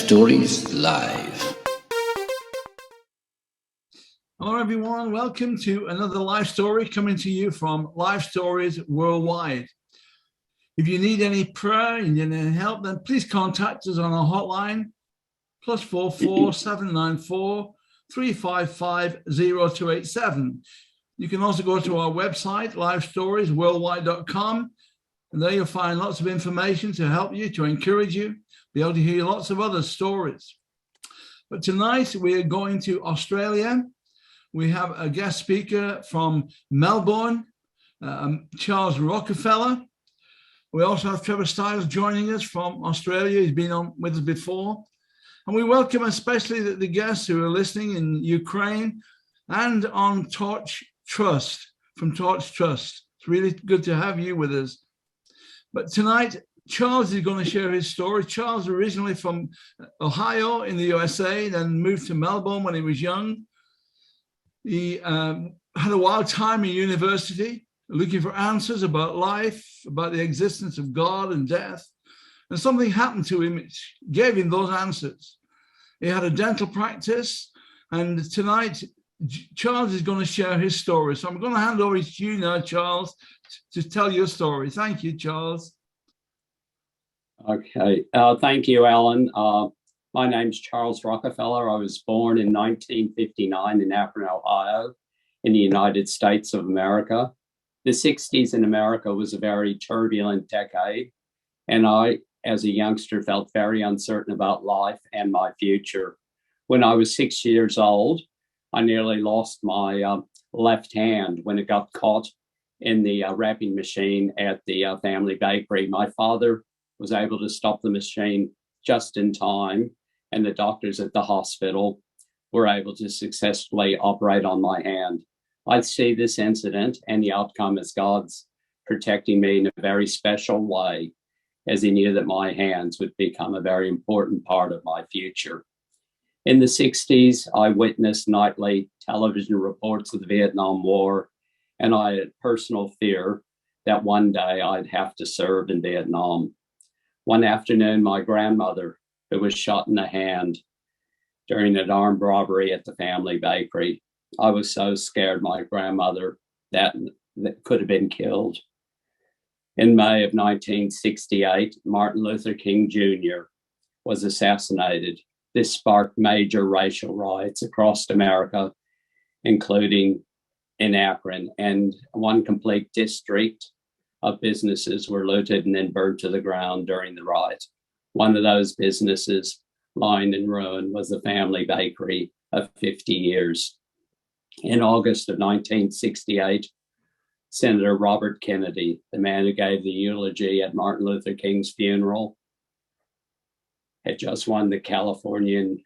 Lifestories Live. Hello everyone, welcome to another life story coming to you from Lifestories Worldwide. If you need any prayer and you need any help, then please contact us on our hotline, +44 794 355 0287. You can also go to our website, lifestoriesworldwide.com, and there you'll find lots of information to help you, to encourage you, be able to hear lots of other stories. But tonight we are going to Australia. We have a guest speaker from Melbourne, Charles Rockefeller. We also have Trevor Stiles joining us from Australia. He's been on with us before. And we welcome especially the guests who are listening in Ukraine and on Torch Trust, from Torch Trust. It's really good to have you with us. But tonight, Charles is going to share his story. Charles originally from Ohio in the USA, then moved to Melbourne when he was young. He had a wild time in university, looking for answers about life, about the existence of God and death. And something happened to him which gave him those answers. He had a dental practice, and tonight Charles is going to share his story. So I'm going to hand over to you now, Charles, to tell your story. Thank you, Charles. Okay. Thank you, Alan. My name's Charles Rockefeller. I was born in 1959 in Akron, Ohio, in the United States of America. The 60s in America was a very turbulent decade, and I, as a youngster, felt very uncertain about life and my future. When I was 6 years old, I nearly lost my left hand when it got caught in the wrapping machine at the family bakery. My father was able to stop the machine just in time, and the doctors at the hospital were able to successfully operate on my hand. I see this incident and the outcome as God's protecting me in a very special way, as he knew that my hands would become a very important part of my future. In the 60s, I witnessed nightly television reports of the Vietnam War, and I had personal fear that one day I'd have to serve in Vietnam. One afternoon, my grandmother, who was shot in the hand during an armed robbery at the family bakery, I was so scared my grandmother that could have been killed. In May of 1968, Martin Luther King Jr. was assassinated. This sparked major racial riots across America, including in Akron, and one complete district of businesses were looted and then burned to the ground during the riot. One of those businesses lying in ruin was the family bakery of 50 years. In August of 1968, Senator Robert Kennedy, the man who gave the eulogy at Martin Luther King's funeral, had just won the Californian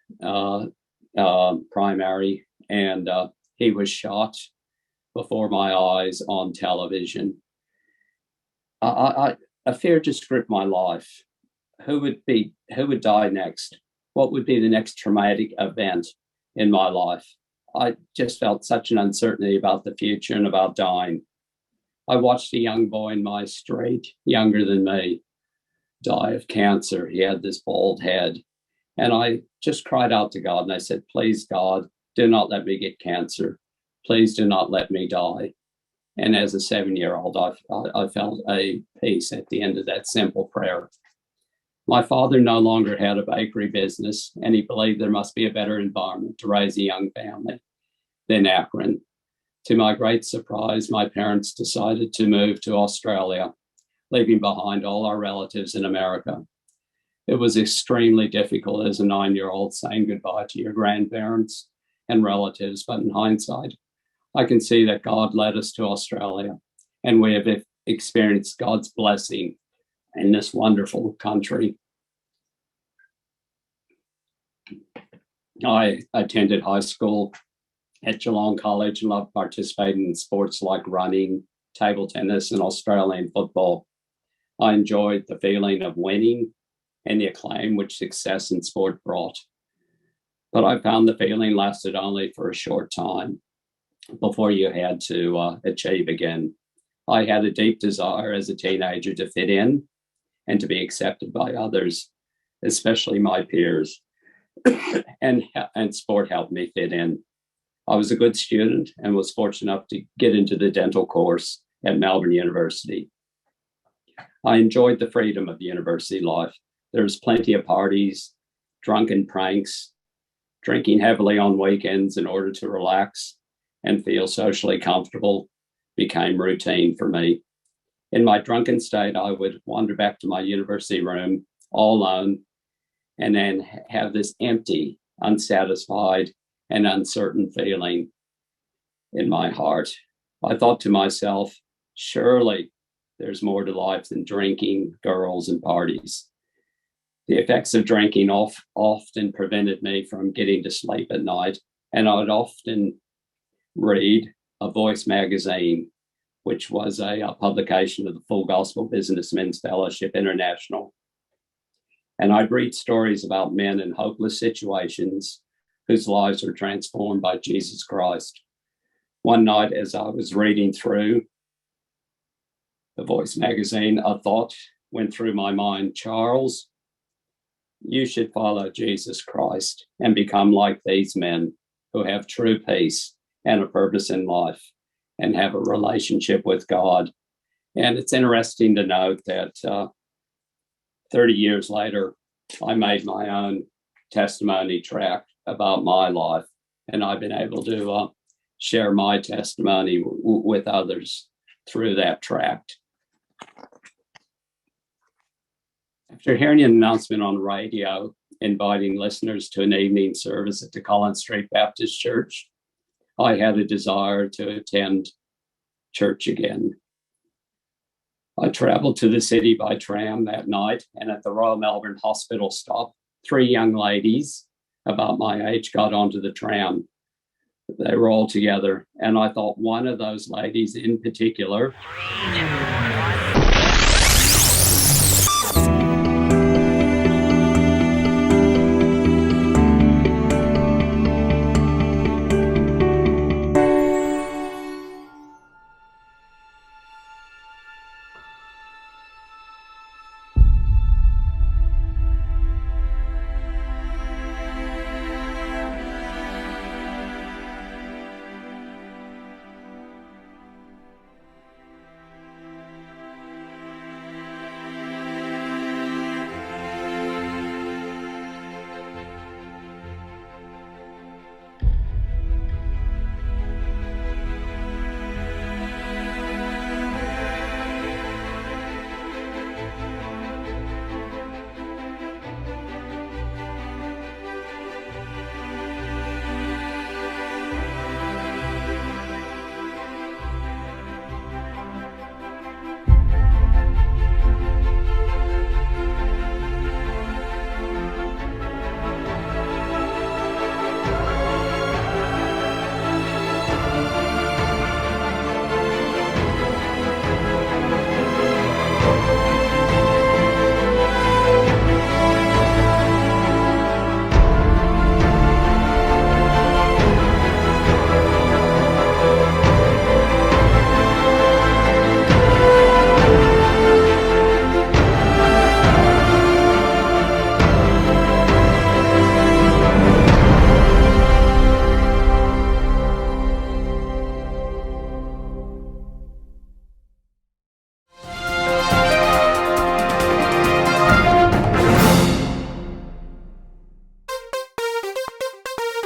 primary, and he was shot before my eyes on television. A fear just gripped my life. Who would die next? What would be the next traumatic event in my life? I just felt such an uncertainty about the future and about dying. I watched a young boy in my street, younger than me, die of cancer. He had this bald head. And I just cried out to God and I said, please, God, do not let me get cancer. Please do not let me die. And as a 7-year-old, I felt a peace at the end of that simple prayer. My father no longer had a bakery business, and he believed there must be a better environment to raise a young family than Akron. To my great surprise, my parents decided to move to Australia, leaving behind all our relatives in America. It was extremely difficult as a 9-year-old saying goodbye to your grandparents and relatives, but in hindsight, I can see that God led us to Australia, and we have experienced God's blessing in this wonderful country. I attended high school at Geelong College and loved participating in sports like running, table tennis, and Australian football. I enjoyed the feeling of winning and the acclaim which success in sport brought. But I found the feeling lasted only for a short time before you had to achieve again. I had a deep desire as a teenager to fit in and to be accepted by others, especially my peers. and sport helped me fit in. I was a good student and was fortunate enough to get into the dental course at Melbourne University. I enjoyed the freedom of university life. There was plenty of parties, drunken pranks, drinking heavily on weekends in order to relax and feel socially comfortable became routine for me. In my drunken state, I would wander back to my university room all alone and then have this empty, unsatisfied, and uncertain feeling in my heart. I thought to myself, surely there's more to life than drinking, girls, and parties. The effects of drinking often prevented me from getting to sleep at night, and I would often read a Voice magazine, which was a publication of the Full Gospel Businessmen's Fellowship International. And I'd read stories about men in hopeless situations whose lives were transformed by Jesus Christ. One night, as I was reading through the Voice magazine, a thought went through my mind: Charles, you should follow Jesus Christ and become like these men who have true peace and a purpose in life and have a relationship with God. And it's interesting to note that 30 years later, I made my own testimony tract about my life, and I've been able to share my testimony with others through that tract. After hearing an announcement on the radio inviting listeners to an evening service at the Collins Street Baptist Church, I had a desire to attend church again. I traveled to the city by tram that night, and at the Royal Melbourne Hospital stop, 3 young ladies about my age got onto the tram. They were all together, and I thought one of those ladies in particular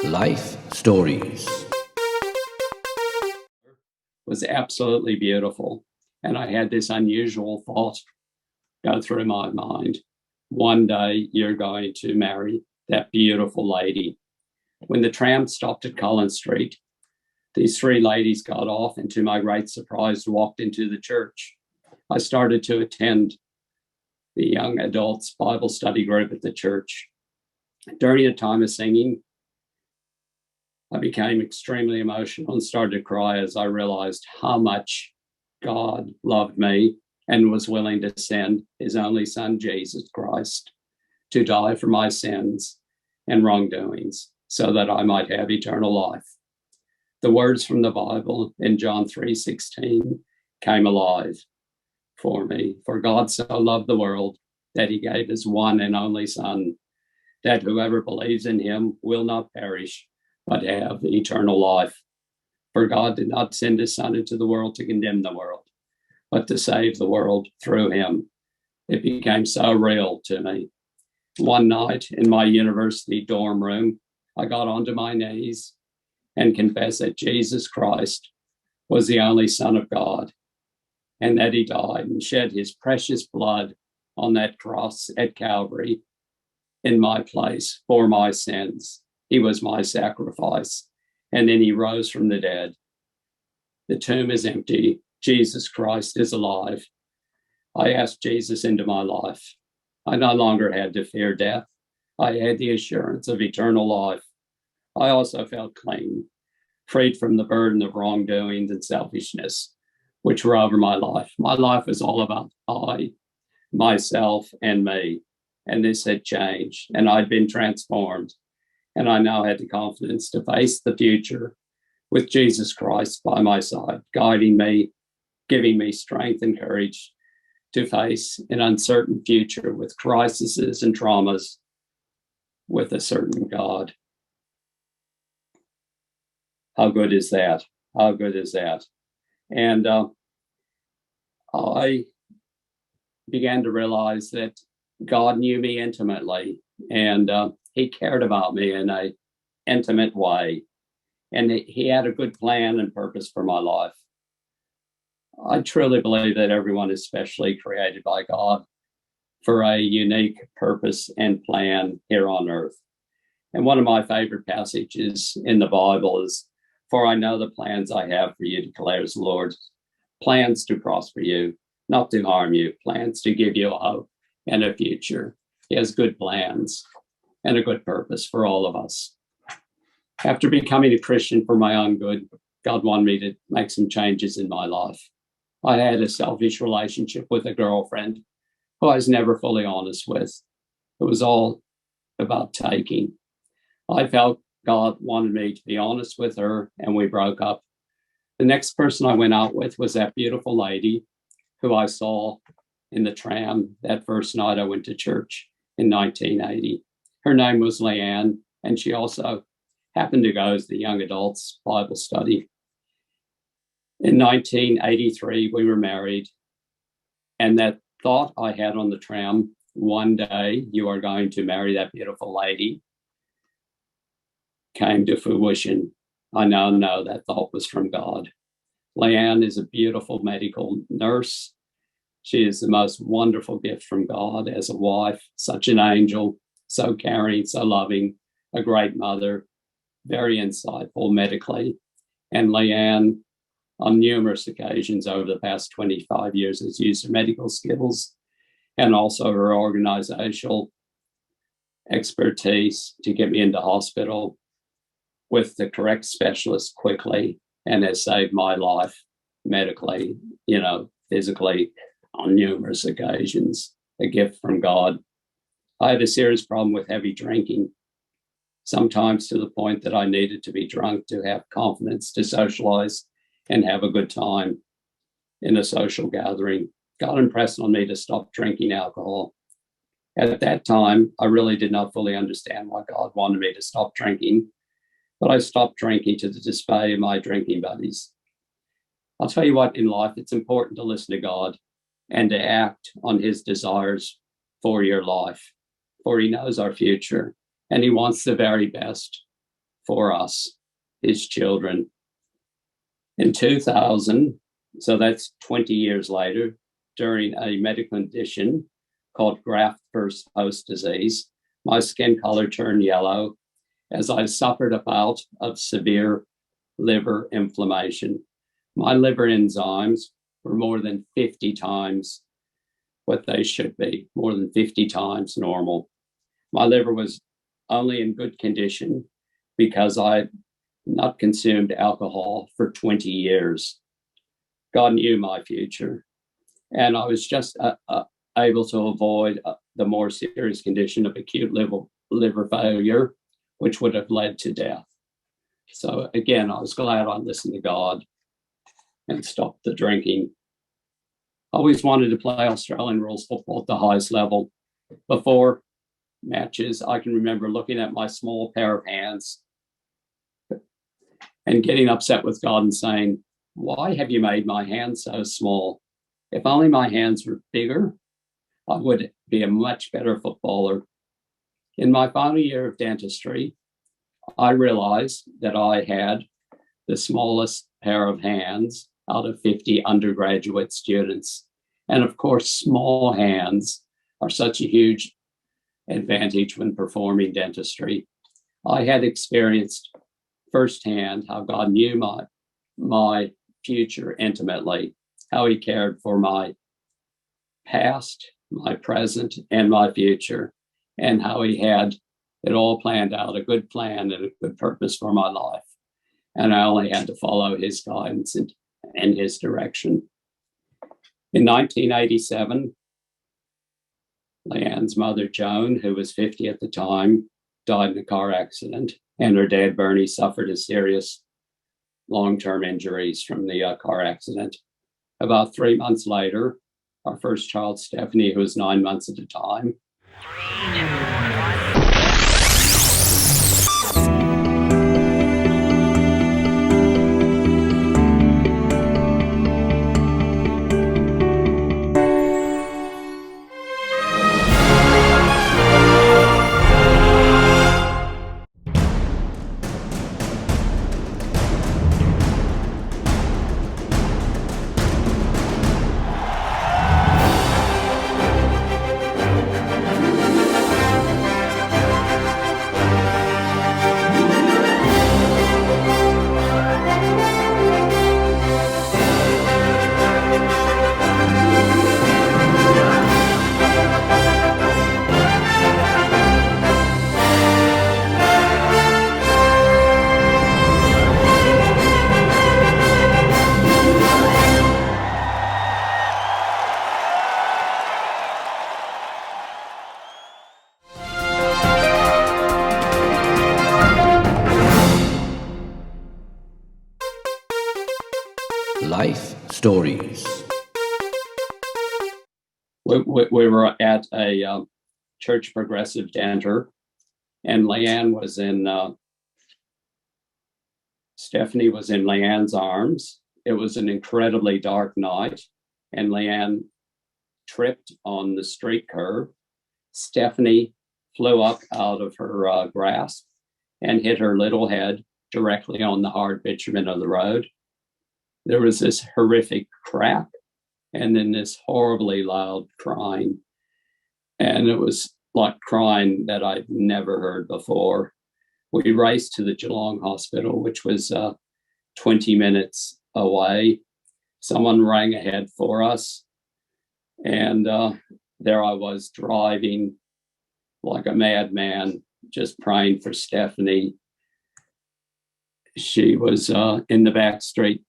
Lifestories was absolutely beautiful. And I had this unusual thought go through my mind. One day you're going to marry that beautiful lady. When the tram stopped at Collins Street, these 3 ladies got off and to my great surprise walked into the church. I started to attend the young adults Bible study group at the church. During a time of singing, I became extremely emotional and started to cry as I realized how much God loved me and was willing to send his only son, Jesus Christ, to die for my sins and wrongdoings so that I might have eternal life. The words from the Bible in John 3:16 came alive for me. For God so loved the world that he gave his one and only son, that whoever believes in him will not perish, but have eternal life. For God did not send his Son into the world to condemn the world, but to save the world through him. It became so real to me. One night in my university dorm room, I got onto my knees and confessed that Jesus Christ was the only Son of God, and that he died and shed his precious blood on that cross at Calvary in my place for my sins. He was my sacrifice, and then he rose from the dead. The tomb is empty. Jesus Christ is alive. I asked Jesus into my life. I no longer had to fear death. I had the assurance of eternal life. I also felt clean, freed from the burden of wrongdoings and selfishness, which were over my life. My life was all about I, myself, and me. And this had changed, and I'd been transformed. And I now had the confidence to face the future with Jesus Christ by my side, guiding me, giving me strength and courage to face an uncertain future with crises and traumas with a certain God. How good is that? How good is that? And I began to realize that God knew me intimately, and he cared about me in an intimate way. And he had a good plan and purpose for my life. I truly believe that everyone is specially created by God for a unique purpose and plan here on earth. And one of my favorite passages in the Bible is, "For I know the plans I have for you, declares the Lord, plans to prosper you, not to harm you, plans to give you a hope and a future." He has good plans and a good purpose for all of us. After becoming a Christian for my own good, God wanted me to make some changes in my life. I had a selfish relationship with a girlfriend who I was never fully honest with. It was all about taking. I felt God wanted me to be honest with her, and we broke up. The next person I went out with was that beautiful lady who I saw in the tram that first night I went to church in 1980. Her name was Leanne, and she also happened to go to the young adults Bible study. In 1983, we were married, and that thought I had on the tram, one day you are going to marry that beautiful lady, came to fruition. I now know that thought was from God. Leanne is a beautiful medical nurse. She is the most wonderful gift from God as a wife, such an angel, so caring, so loving, a great mother, very insightful medically. And Leanne, on numerous occasions over the past 25 years, has used her medical skills and also her organizational expertise to get me into hospital with the correct specialist quickly, and has saved my life medically, physically on numerous occasions. A gift from God. I had a serious problem with heavy drinking, sometimes to the point that I needed to be drunk to have confidence to socialize and have a good time in a social gathering. God impressed on me to stop drinking alcohol. At that time, I really did not fully understand why God wanted me to stop drinking, but I stopped drinking to the dismay of my drinking buddies. I'll tell you what, in life, it's important to listen to God and to act on his desires for your life, for he knows our future, and he wants the very best for us, his children. In 2000, so that's 20 years later, during a medical condition called graft-versus-host disease, my skin color turned yellow as I suffered a bout of severe liver inflammation. My liver enzymes were more than 50 times what they should be, more than 50 times normal. My liver was only in good condition because I had not consumed alcohol for 20 years. God knew my future, and I was just able to avoid the more serious condition of acute liver failure, which would have led to death. So again, I was glad I listened to God and stopped the drinking. I always wanted to play Australian rules football at the highest level. Before matches. I can remember looking at my small pair of hands and getting upset with God and saying, why have you made my hands so small? If only my hands were bigger, I would be a much better footballer. In my final year of dentistry, I realized that I had the smallest pair of hands out of 50 undergraduate students. And of course, small hands are such a huge advantage when performing dentistry. I had experienced firsthand how God knew my future intimately, how he cared for my past, my present, and my future, and how he had it all planned out, a good plan and a good purpose for my life. And I only had to follow his guidance and his direction. In 1987, Leanne's mother, Joan, who was 50 at the time, died in a car accident, and her dad, Bernie, suffered a serious long-term injuries from the car accident. About 3 months later, our first child, Stephanie, who was 9 months at the time, Life Stories. we were at a church progressive dinner, and Stephanie was in Leanne's arms. It was an incredibly dark night, and Leanne tripped on the street curb. Stephanie flew up out of her grasp and hit her little head directly on the hard bitumen of the road. There was this horrific crack and then this horribly loud crying. And it was like crying that I'd never heard before. We raced to the Geelong hospital, which was 20 minutes away. Someone rang ahead for us. And there I was driving like a madman, just praying for Stephanie. She was in the back seat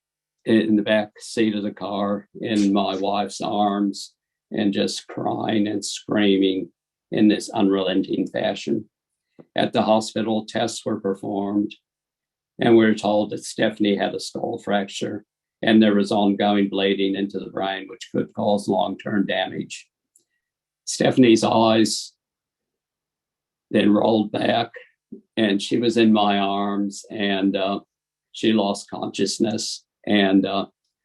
of the car in my wife's arms and just crying and screaming in this unrelenting fashion. At the hospital, tests were performed, and we were told that Stephanie had a skull fracture and there was ongoing bleeding into the brain, which could cause long-term damage. Stephanie's eyes then rolled back, and she was in my arms, and she lost consciousness. And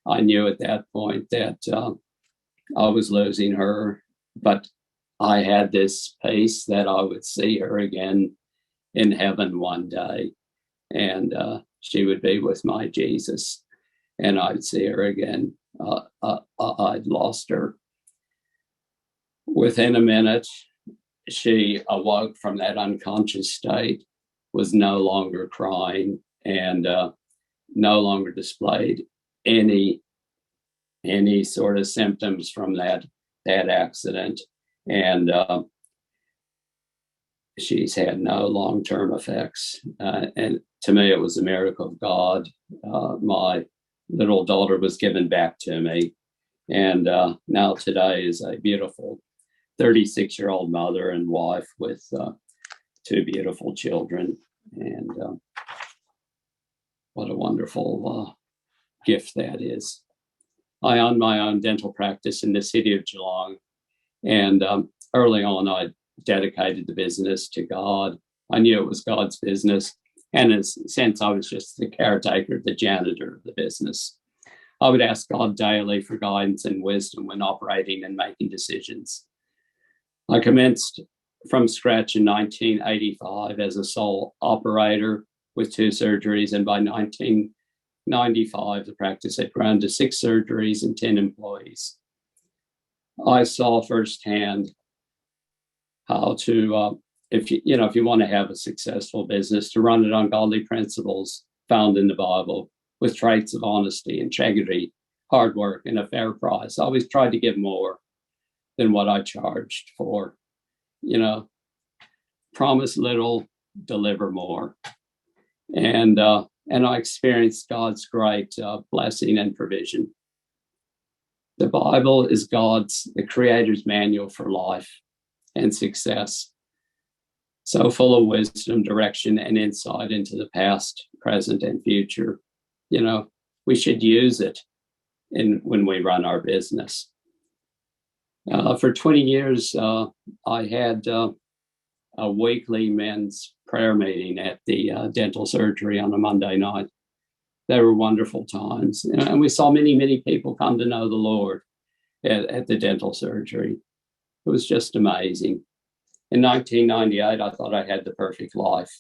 I knew at that point that I was losing her, but I had this peace that I would see her again in heaven one day, and she would be with my Jesus, and I'd see her again. I'd lost her. Within a minute, she awoke from that unconscious state, was no longer crying, and no longer displayed any sort of symptoms from that accident. And she's had no long-term effects. And to me, it was a miracle of God. My little daughter was given back to me. And now today is a beautiful 36-year-old mother and wife with two beautiful children. And what a wonderful gift that is. I own my own dental practice in the city of Geelong. And early on, I dedicated the business to God. I knew it was God's business. And in a sense, I was just the caretaker, the janitor of the business. I would ask God daily for guidance and wisdom when operating and making decisions. I commenced from scratch in 1985 as a sole operator with 2 surgeries. And by 1995, the practice had grown to 6 surgeries and 10 employees. I saw firsthand how to, if you want to have a successful business, to run it on godly principles found in the Bible with traits of honesty, integrity, hard work, and a fair price. I always tried to give more than what I charged for. Promise little, deliver more. And I experienced God's great blessing and provision. The Bible is the Creator's manual for life and success. So full of wisdom, direction, and insight into the past, present, and future. We should use it when we run our business. For 20 years, I had a weekly men's prayer meeting at the dental surgery on a Monday night. They were wonderful times. And we saw many, many people come to know the Lord at the dental surgery. It was just amazing. In 1998, I thought I had the perfect life.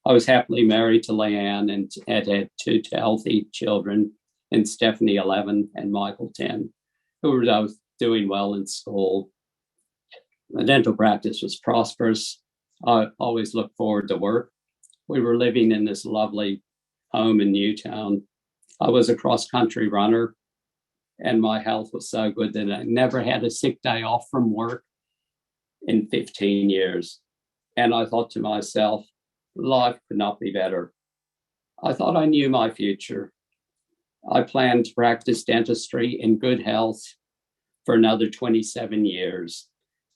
I was happily married to Leanne and had 2 healthy children, and Stephanie, 11, and Michael, 10, who were both doing well in school. The dental practice was prosperous. I always looked forward to work. We were living in this lovely home in Newtown. I was a cross-country runner, and my health was so good that I never had a sick day off from work in 15 years. And I thought to myself, life could not be better. I thought I knew my future. I planned to practice dentistry in good health for another 27 years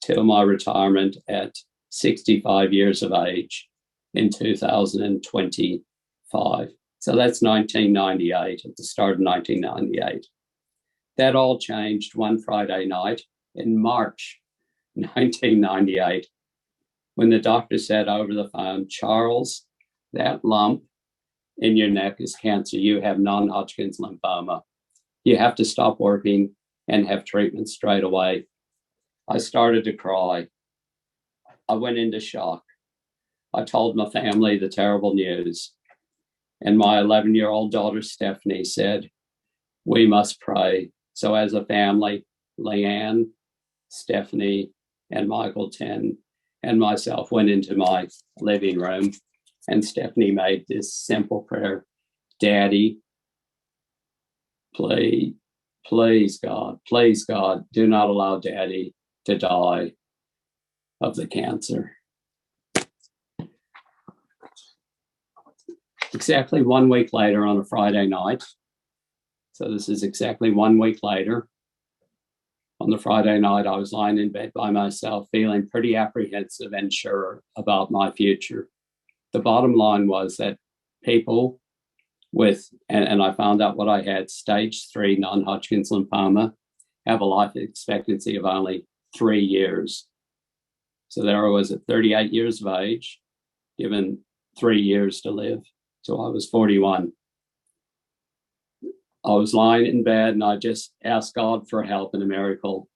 till my retirement at 65 years of age in 2025. So that's 1998, at the start of 1998. That all changed one Friday night in March 1998, when the doctor said over the phone, "Charles, that lump in your neck is cancer. You have non-Hodgkin's lymphoma. You have to stop working and have treatment straight away." I started to cry. I went into shock. I told my family the terrible news. And my 11-year-old daughter, Stephanie, said, "We must pray." So as a family, Leanne, Stephanie, and Michael, 10, and myself went into my living room, and Stephanie made this simple prayer: "Daddy, please God, do not allow Daddy to die of the cancer." Exactly 1 week later, on a Friday night, so this is exactly 1 week later, on the Friday night, I was lying in bed by myself, feeling pretty apprehensive and sure about my future. The bottom line was that people with, and I found out what I had, stage 3 non-Hodgkin's lymphoma, have a life expectancy of only 3 years. So there I was at 38 years of age, given 3 years to live. So I was 41. I was lying in bed and I just asked God for help and a miracle.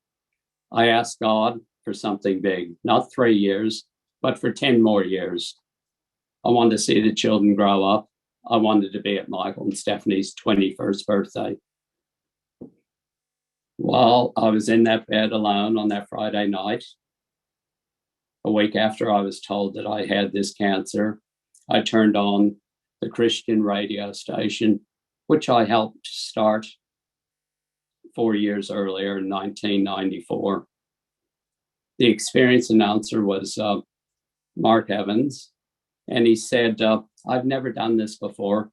I asked God for something big, not 3 years, but for 10 more years. I wanted to see the children grow up. I wanted to be at Michael and Stephanie's 21st birthday. While I was in that bed alone on that Friday night, a week after I was told that I had this cancer, I turned on the Christian radio station, which I helped start 4 years earlier in 1994. The experienced announcer was Mark Evans, and he said, "I've never done this before."